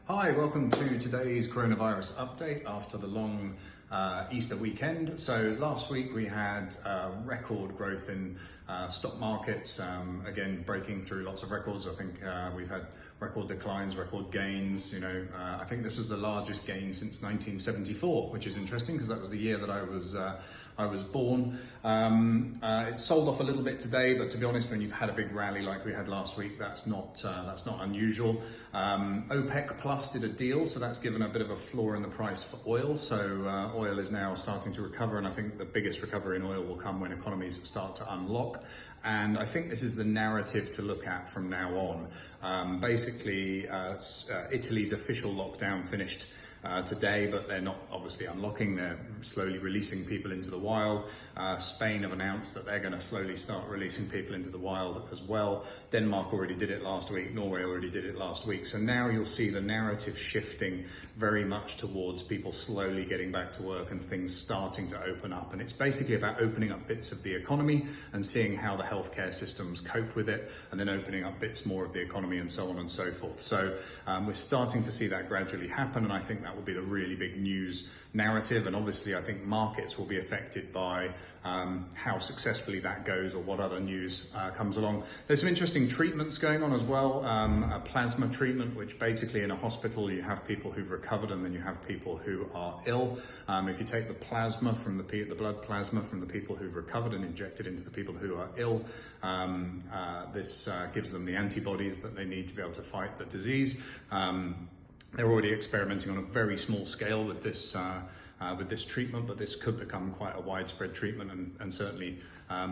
Hi, welcome to today's coronavirus update after the long Easter weekend. So last week we had record growth in stock markets, again breaking through lots of records. I think we've had record declines, record gains. I think this was the largest gain since 1974, which is interesting because that was the year that I was born. It sold off a little bit today, but to be honest, when you've had a big rally like we had last week, that's not unusual. OPEC Plus did a deal, so that's given a bit of a floor in the price for oil. So oil is now starting to recover, and I think the biggest recovery in oil will come when economies start to unlock. And I think this is the narrative to look at from now on. Basically, Italy's official lockdown finished today, but they're not obviously unlocking. They're slowly releasing people into the wild. Spain have announced that they're going to slowly start releasing people into the wild as well. Denmark already did it last week. Norway already did it last week. So now you'll see the narrative shifting very much towards people slowly getting back to work and things starting to open up. And it's basically about opening up bits of the economy and seeing how the healthcare systems cope with it, and then opening up bits more of the economy and so on and so forth. So we're starting to see that gradually happen, and I think that will be the really big news narrative. And obviously I think markets will be affected by how successfully that goes or what other news comes along. There's some interesting treatments going on as well. A plasma treatment, which basically in a hospital you have people who've recovered and then you have people who are ill. If you take the plasma from the blood plasma from the people who've recovered and inject it into the people who are ill, this gives them the antibodies that they need to be able to fight the disease. They're already experimenting on a very small scale with this treatment, but this could become quite a widespread treatment, and certainly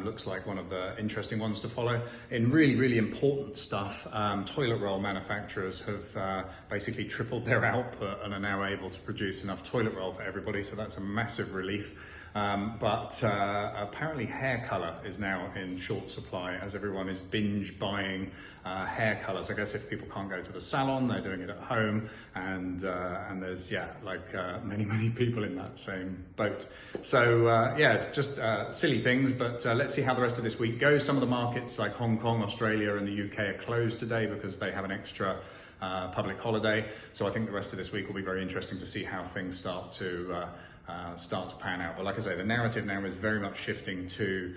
looks like one of the interesting ones to follow. In really, really important stuff, toilet roll manufacturers have basically tripled their output and are now able to produce enough toilet roll for everybody, so that's a massive relief. But apparently hair colour is now in short supply as everyone is binge buying hair colours. I guess if people can't go to the salon, they're doing it at home, and there's many people in that same boat. So just silly things, but let's see how the rest of this week goes. Some of the markets like Hong Kong, Australia and the UK are closed today because they have an extra public holiday. So I think the rest of this week will be very interesting to see how things start to pan out. But like I say, the narrative now is very much shifting to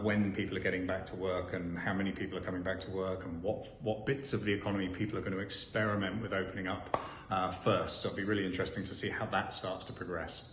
when people are getting back to work and how many people are coming back to work and what bits of the economy people are going to experiment with opening up first. So it'll be really interesting to see how that starts to progress.